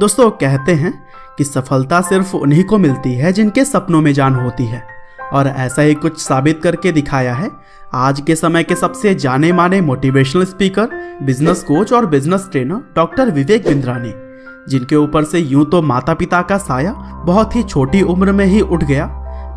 दोस्तों कहते हैं कि सफलता सिर्फ उन्हीं को मिलती है जिनके सपनों में जान होती है, और ऐसा ही कुछ साबित करके दिखाया है आज के समय के सबसे जाने माने मोटिवेशनल स्पीकर, बिजनेस कोच और business trainer doctor Vivek Bindra ने, जिनके ऊपर से यूं तो माता पिता का साया बहुत ही छोटी उम्र में ही उठ गया,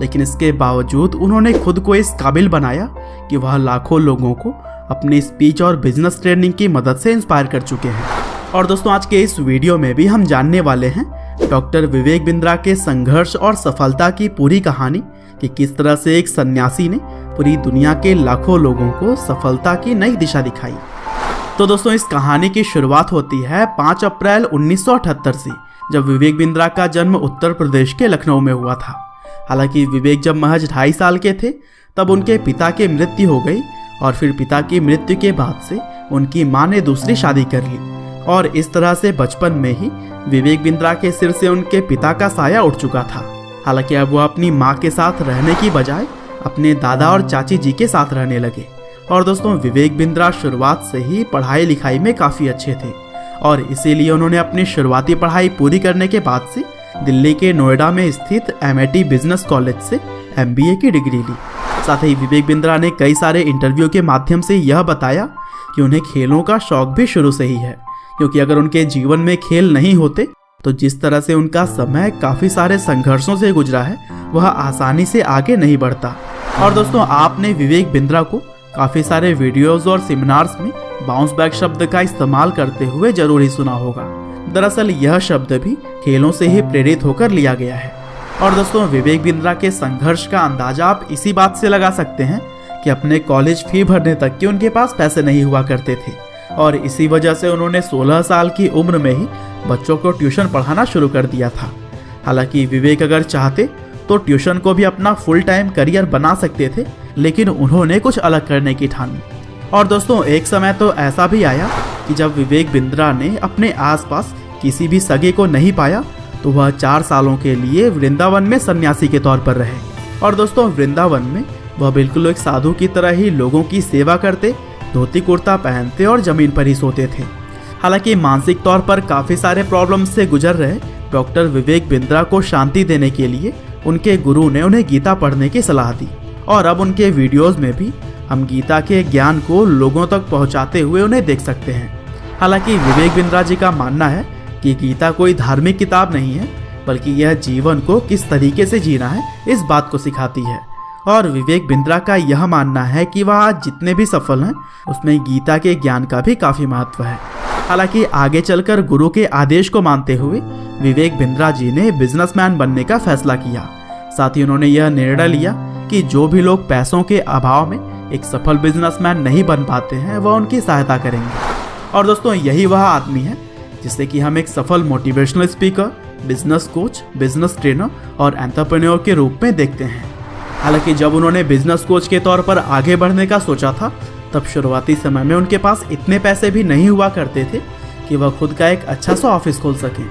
लेकिन इसके बावजूद उन्होंने खुद को इस काबिल बनाया कि वह लाखों लोगों को अपनी स्पीच और बिजनेस ट्रेनिंग की मदद से इंस्पायर कर चुके हैं। और दोस्तों आज के इस वीडियो में भी हम जानने वाले हैं डॉक्टर विवेक बिंद्रा के संघर्ष और सफलता की पूरी कहानी कि किस तरह से एक सन्यासी ने पूरी दुनिया के लाखों लोगों को सफलता की नई दिशा दिखाई। तो दोस्तों इस कहानी की शुरुआत होती है 5 अप्रैल 1978 से, जब विवेक बिंद्रा का जन्म उत्तर प्रदेश के लखनऊ में हुआ था। हालांकि विवेक जब महज 2.5 साल के थे तब उनके पिता की मृत्यु हो गई, और फिर पिता की मृत्यु के बाद से उनकी मां ने दूसरी शादी कर ली, और इस तरह से बचपन में ही विवेक बिंद्रा के सिर से उनके पिता का साया उठ चुका था। हालांकि अब वो अपनी मां के साथ रहने की बजाय अपने दादा और चाची जी के साथ रहने लगे। और दोस्तों विवेक बिंद्रा शुरुआत से ही पढ़ाई लिखाई में काफ़ी अच्छे थे, और इसीलिए उन्होंने अपनी शुरुआती पढ़ाई पूरी करने के बाद से दिल्ली के नोएडा में स्थित MIT बिजनेस कॉलेज से MBA की डिग्री ली। साथ ही विवेक बिंद्रा ने कई सारे इंटरव्यू के माध्यम से यह बताया कि उन्हें खेलों का शौक भी शुरू से ही है, क्योंकि अगर उनके जीवन में खेल नहीं होते तो जिस तरह से उनका समय काफ़ी सारे संघर्षों से गुजरा है वह आसानी से आगे नहीं बढ़ता। और दोस्तों आपने विवेक बिंद्रा को काफ़ी सारे वीडियोस और सेमिनार्स में बाउंस बैक शब्द का इस्तेमाल करते हुए जरूर ही सुना होगा। दरअसल यह शब्द भी खेलों से ही प्रेरित होकर लिया गया है। और दोस्तों विवेक बिंद्रा के संघर्ष का अंदाजा आप इसी बात से लगा सकते हैं कि अपने कॉलेज फी भरने तक के उनके पास पैसे नहीं हुआ करते थे, और इसी वजह से उन्होंने 16 साल की उम्र में ही बच्चों को ट्यूशन पढ़ाना शुरू कर दिया था। हालांकि विवेक अगर चाहते तो ट्यूशन को भी अपना फुल टाइम करियर बना सकते थे, लेकिन उन्होंने कुछ अलग करने की ठानी। और दोस्तों एक समय तो ऐसा भी आया कि जब विवेक बिंद्रा ने अपने आसपास किसी भी सगे को नहीं पाया तो वह 4 सालों के लिए वृंदावन में सन्यासी के तौर पर रहे। और दोस्तों वृंदावन में वह बिल्कुल एक साधु की तरह ही लोगों की सेवा करते, धोती कुर्ता पहनते और जमीन पर ही सोते थे। हालांकि मानसिक तौर पर काफ़ी सारे प्रॉब्लम्स से गुजर रहे डॉक्टर विवेक बिंद्रा को शांति देने के लिए उनके गुरु ने उन्हें गीता पढ़ने की सलाह दी, और अब उनके वीडियोस में भी हम गीता के ज्ञान को लोगों तक पहुंचाते हुए उन्हें देख सकते हैं। हालांकि विवेक बिंद्रा जी का मानना है कि गीता कोई धार्मिक किताब नहीं है, बल्कि यह जीवन को किस तरीके से जीना है इस बात को सिखाती है। और विवेक बिंद्रा का यह मानना है कि वह आज जितने भी सफल हैं उसमें गीता के ज्ञान का भी काफ़ी महत्व है। हालांकि आगे चलकर गुरु के आदेश को मानते हुए विवेक बिंद्रा जी ने बिजनेसमैन बनने का फैसला किया। साथ ही उन्होंने यह निर्णय लिया कि जो भी लोग पैसों के अभाव में एक सफल बिजनेसमैन नहीं बन पाते हैं वह उनकी सहायता करेंगे। और दोस्तों यही वह आदमी है जिसे कि हम एक सफल motivational speaker, business coach, business trainer और एंटरप्रेन्योर के रूप में देखते हैं। हालांकि जब उन्होंने बिजनेस कोच के तौर पर आगे बढ़ने का सोचा था तब शुरुआती समय में उनके पास इतने पैसे भी नहीं हुआ करते थे कि वह खुद का एक अच्छा सा ऑफिस खोल सकें,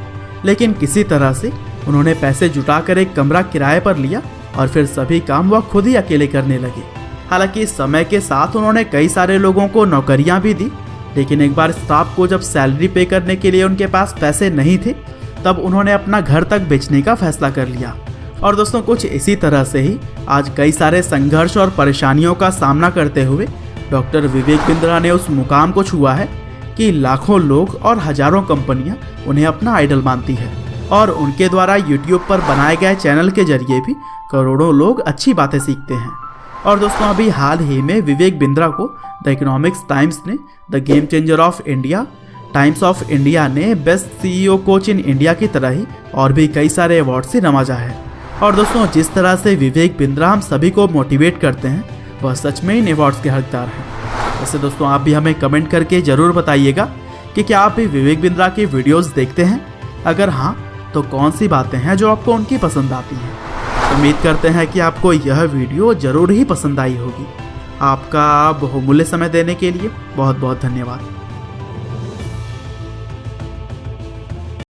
लेकिन किसी तरह से उन्होंने पैसे जुटाकर एक कमरा किराए पर लिया और फिर सभी काम वह खुद ही अकेले करने लगे। हालांकि समय के साथ उन्होंने कई सारे लोगों को नौकरियां भी दी, लेकिन एक बार स्टाफ को जब सैलरी पे करने के लिए उनके पास पैसे नहीं थे तब उन्होंने अपना घर तक बेचने का फैसला कर लिया। और दोस्तों कुछ इसी तरह से ही आज कई सारे संघर्ष और परेशानियों का सामना करते हुए डॉक्टर विवेक बिंद्रा ने उस मुकाम को छुआ है कि लाखों लोग और हजारों कंपनियां उन्हें अपना आइडल मानती है, और उनके द्वारा यूट्यूब पर बनाए गए चैनल के जरिए भी करोड़ों लोग अच्छी बातें सीखते हैं। और दोस्तों अभी हाल ही में विवेक बिंद्रा को द इकोनॉमिक्स टाइम्स ने the game changer of India, Times of India ने best CEO coach in India की तरह ही और भी कई सारे अवार्ड से नवाजा है। और दोस्तों जिस तरह से विवेक बिंद्रा हम सभी को मोटिवेट करते हैं वह सच में इन अवार्ड्स के हकदार हैं। वैसे दोस्तों आप भी हमें कमेंट करके ज़रूर बताइएगा कि क्या आप भी विवेक बिंद्रा के वीडियोस देखते हैं? अगर हाँ तो कौन सी बातें हैं जो आपको उनकी पसंद आती हैं? उम्मीद करते हैं कि आपको यह वीडियो ज़रूर ही पसंद आई होगी। आपका बहुमूल्य समय देने के लिए बहुत बहुत धन्यवाद।